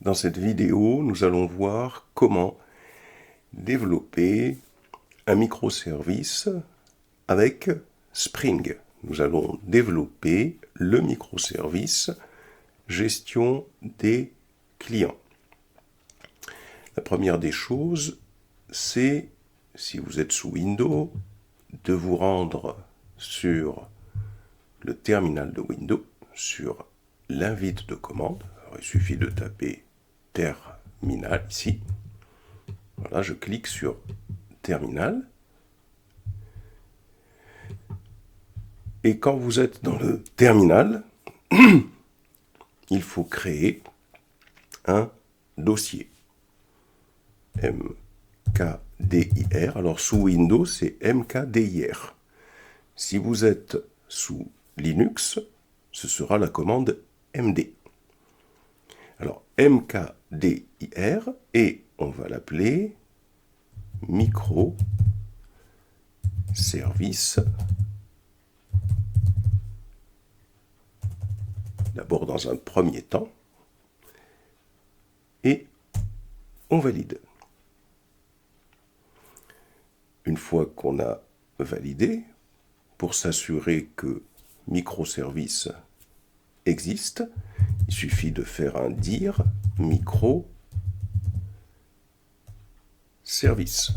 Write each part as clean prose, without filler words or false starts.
Dans cette vidéo, nous allons voir comment développer un microservice avec Spring. Nous allons développer le microservice gestion des clients. La première des choses, c'est, si vous êtes sous Windows, de vous rendre sur le terminal de Windows, sur l'invite de commande. Alors, il suffit de taper terminal ici. Voilà, je clique sur terminal. Et quand vous êtes dans le terminal, il faut créer un dossier. MKDIR. Alors sous Windows, c'est MKDIR. Si vous êtes sous Linux, ce sera la commande MD. Alors MKDIR, et on va l'appeler microservice. D'abord dans un premier temps, et on valide. Une fois qu'on a validé, pour s'assurer que microservice existe, il suffit de faire un dir microservice.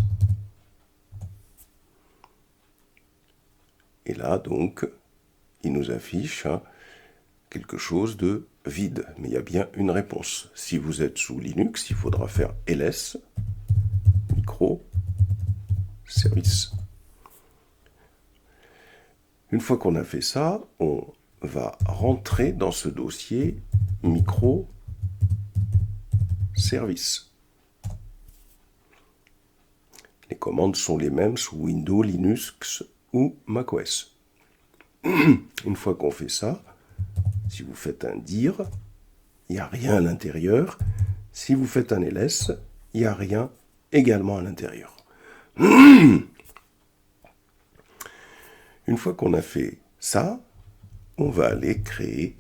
Et là, donc, il nous affiche quelque chose de vide, mais il y a bien une réponse. Si vous êtes sous Linux, il faudra faire ls microservice. Une fois qu'on a fait ça, on va rentrer dans ce dossier microservice. Les commandes sont les mêmes sous Windows, Linux ou macOS. Une fois qu'on fait ça, si vous faites un dir, il n'y a rien à l'intérieur. Si vous faites un ls, il n'y a rien également à l'intérieur. Une fois qu'on a fait ça, on va aller créer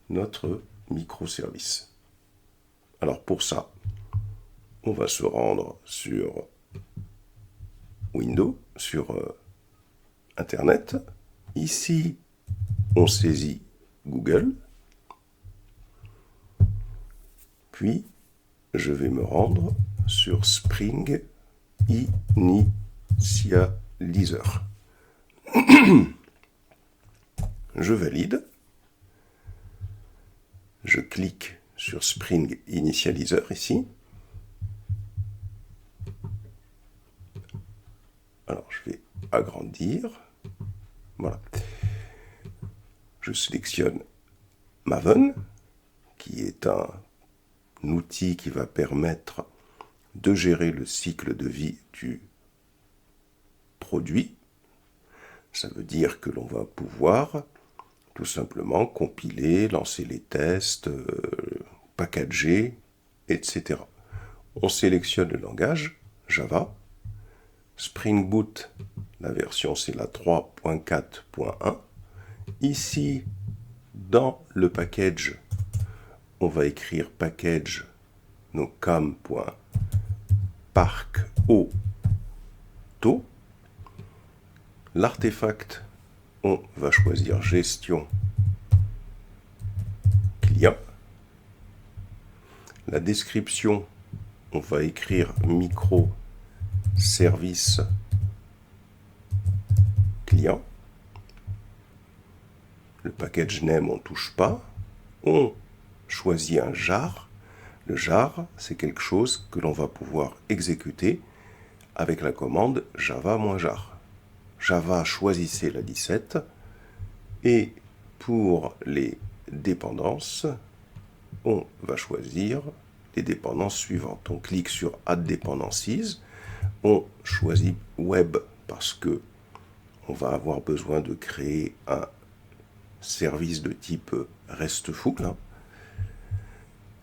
notre microservice. Alors pour ça, on va se rendre sur Windows, sur Internet. Ici, on saisit Google. Puis, je vais me rendre sur Spring Initializer. Je valide. Je clique sur Spring Initializer ici. Alors, je vais agrandir. Voilà. Je sélectionne Maven, qui est un outil qui va permettre de gérer le cycle de vie du produit. Ça veut dire que l'on va pouvoir tout simplement compiler, lancer les tests, packager, etc. On sélectionne le langage Java. Spring Boot, la version c'est la 3.4.1. Ici, dans le package, on va écrire package nocam.parqueauto. L'artefact, on va choisir gestion client. La description, on va écrire microservice client. Le package name, on ne touche pas. On choisit un jar. Le jar, c'est quelque chose que l'on va pouvoir exécuter avec la commande java-jar. Java, choisissez la 17. Et pour les dépendances, on va choisir les dépendances suivantes. On clique sur Add Dependencies. On choisit Web parce que on va avoir besoin de créer un service de type RESTful.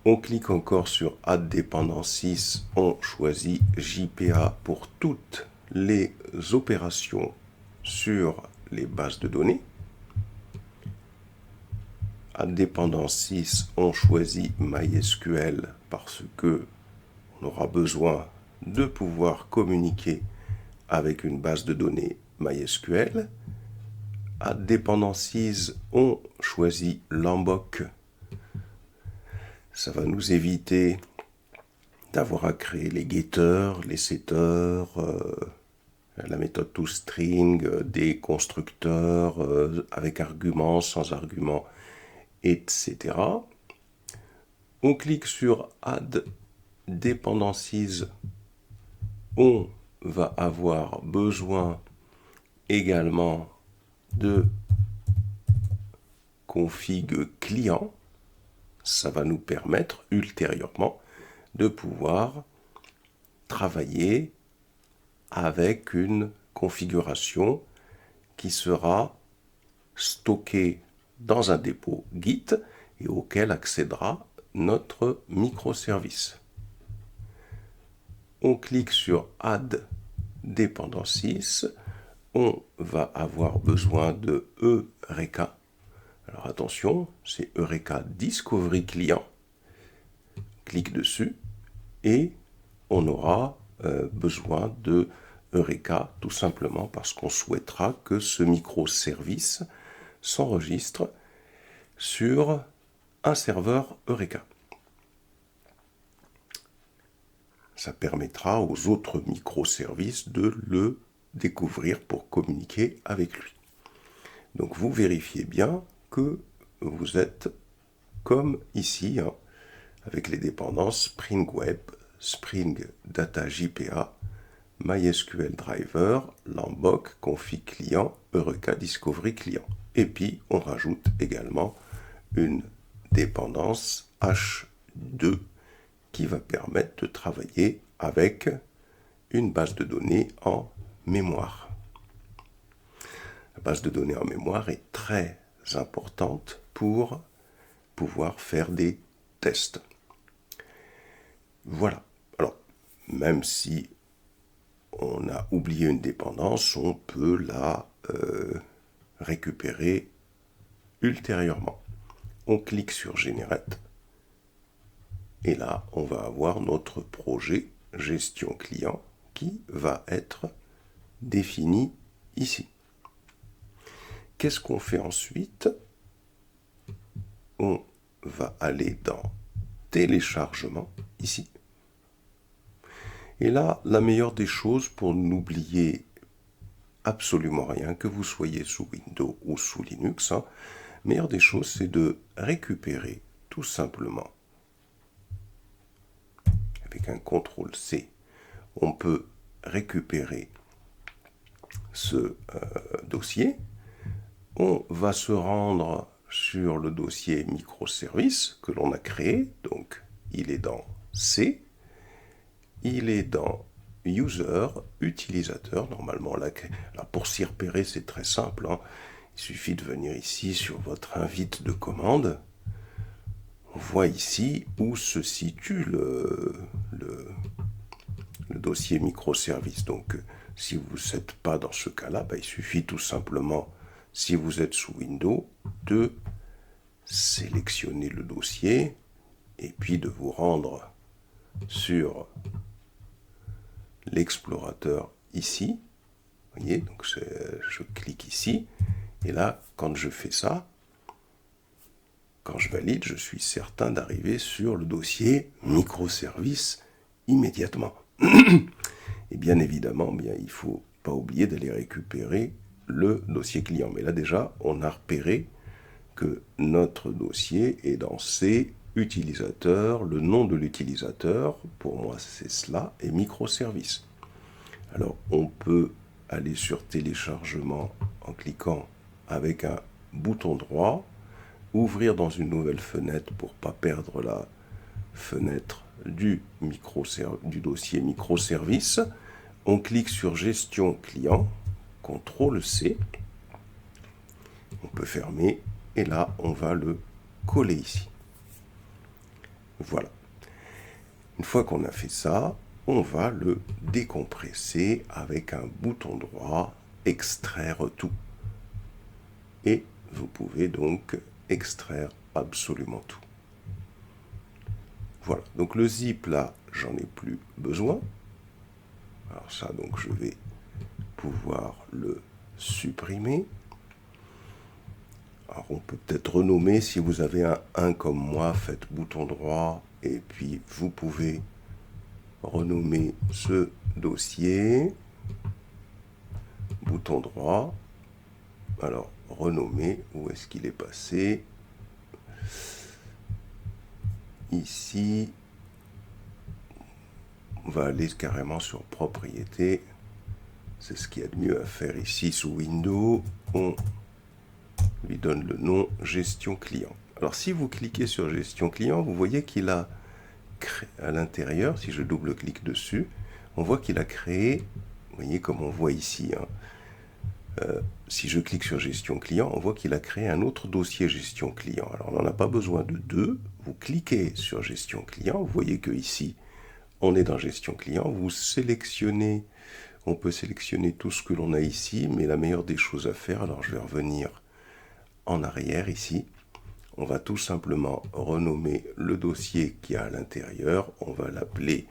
On clique encore sur Add Dependencies. On choisit JPA pour toutes les opérations sur les bases de données. À dépendance 6, on choisit MySQL parce que on aura besoin de pouvoir communiquer avec une base de données MySQL. À dépendance 6, on choisit Lombok. Ça va nous éviter d'avoir à créer les getters, les setters, la méthode toString, des constructeurs avec arguments, sans arguments, etc. On clique sur Add Dependencies. On va avoir besoin également de config client. Ça va nous permettre ultérieurement de pouvoir travailler avec une configuration qui sera stockée dans un dépôt Git et auquel accédera notre microservice. On clique sur Add Dependencies. On va avoir besoin de Eureka. Alors attention, c'est Eureka Discovery Client. Clique dessus et on aura besoin de Eureka tout simplement parce qu'on souhaitera que ce microservice s'enregistre sur un serveur Eureka. Ça permettra aux autres microservices de le découvrir pour communiquer avec lui. Donc vous vérifiez bien que vous êtes comme ici, avec les dépendances Spring Web, Spring Data JPA, MySQL Driver, Lombok, Config Client, Eureka Discovery Client. Et puis on rajoute également une dépendance H2 qui va permettre de travailler avec une base de données en mémoire. La base de données en mémoire est très importante pour pouvoir faire des tests. Voilà. Alors, même si on a oublié une dépendance, on peut la récupérer ultérieurement. On clique sur Generate et là, on va avoir notre projet gestion client qui va être défini ici. Qu'est-ce qu'on fait ensuite? On va aller dans téléchargement ici. Et là, la meilleure des choses pour n'oublier absolument rien, que vous soyez sous Windows ou sous Linux, meilleure des choses, c'est de récupérer tout simplement avec un CTRL-C, on peut récupérer ce dossier. On va se rendre sur le dossier microservice que l'on a créé. Donc, il est dans C. Il est dans User, utilisateur. Normalement, là pour s'y repérer, c'est très simple. Il suffit de venir ici sur votre invite de commande. On voit ici où se situe le dossier microservice. Donc, si vous n'êtes pas dans ce cas-là, il suffit tout simplement, si vous êtes sous Windows, de sélectionner le dossier et puis de vous rendre sur l'explorateur ici. Vous voyez, donc je clique ici et là, quand je fais ça, quand je valide, je suis certain d'arriver sur le dossier microservice immédiatement. Et bien évidemment, il ne faut pas oublier d'aller récupérer le dossier client. Mais là déjà, on a repéré que notre dossier est dans C, utilisateur, le nom de l'utilisateur, pour moi c'est cela, et microservice. Alors on peut aller sur téléchargement en cliquant avec un bouton droit, ouvrir dans une nouvelle fenêtre pour ne pas perdre la fenêtre du dossier microservice. On clique sur gestion client, CTRL-C. On peut fermer et là on va le coller ici. Voilà. Une fois qu'on a fait ça, on va le décompresser avec un bouton droit, extraire tout. Et vous pouvez donc extraire absolument tout. Voilà, donc le zip là, j'en ai plus besoin. Alors ça, donc je vais pouvoir le supprimer. Alors on peut peut-être renommer, si vous avez un 1 comme moi, faites bouton droit et puis vous pouvez renommer ce dossier. Bouton droit. Alors renommer, où est-ce qu'il est passé? Ici, on va aller carrément sur propriété. C'est ce qu'il y a de mieux à faire ici sous Windows. On lui donne le nom gestion client. Alors si vous cliquez sur gestion client, vous voyez qu'il a créé à l'intérieur, si je double-clique dessus, on voit qu'il a créé, vous voyez comme on voit ici, si je clique sur gestion client, on voit qu'il a créé un autre dossier gestion client. Alors on n'en a pas besoin de deux, vous cliquez sur gestion client, vous voyez que ici on est dans gestion client, vous sélectionnez, on peut sélectionner tout ce que l'on a ici, mais la meilleure des choses à faire, alors je vais revenir en arrière ici, on va tout simplement renommer le dossier qui a à l'intérieur, on va l'appeler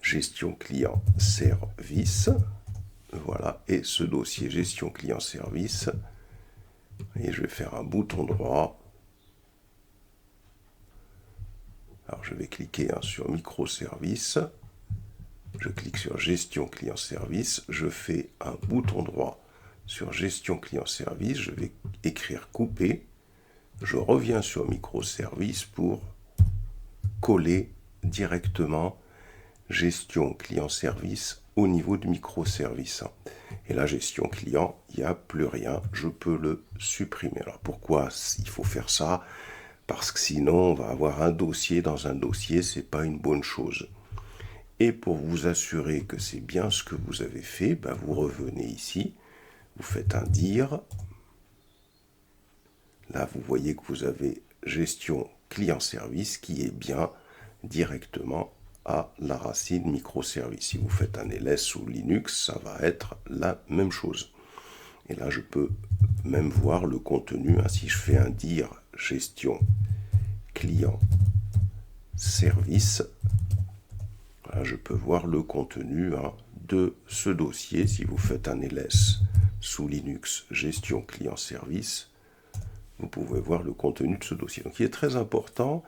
gestion client service, voilà, et ce dossier gestion client service, et je vais faire un bouton droit, alors je vais cliquer sur microservice, je clique sur gestion client service, je fais un bouton droit sur gestion client service, je vais écrire couper, je reviens sur microservice pour coller directement gestion client service au niveau de microservice. Et la gestion client, il n'y a plus rien, je peux le supprimer. Alors pourquoi il faut faire ça? Parce que sinon on va avoir un dossier dans un dossier, c'est pas une bonne chose. Et pour vous assurer que c'est bien ce que vous avez fait, ben vous revenez ici, vous faites un dire. Là, vous voyez que vous avez gestion client-service qui est bien directement à la racine microservice. Si vous faites un ls ou Linux, ça va être la même chose. Et là, je peux même voir le contenu. Si je fais un dire gestion client-service, voilà, je peux voir le contenu de ce dossier. Si vous faites un ls sous Linux gestion client-service, vous pouvez voir le contenu de ce dossier. Donc il est très important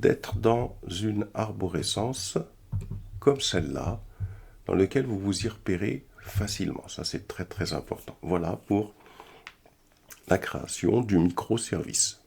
d'être dans une arborescence comme celle-là, dans laquelle vous vous y repérez facilement. Ça, c'est très très important. Voilà pour la création du microservice.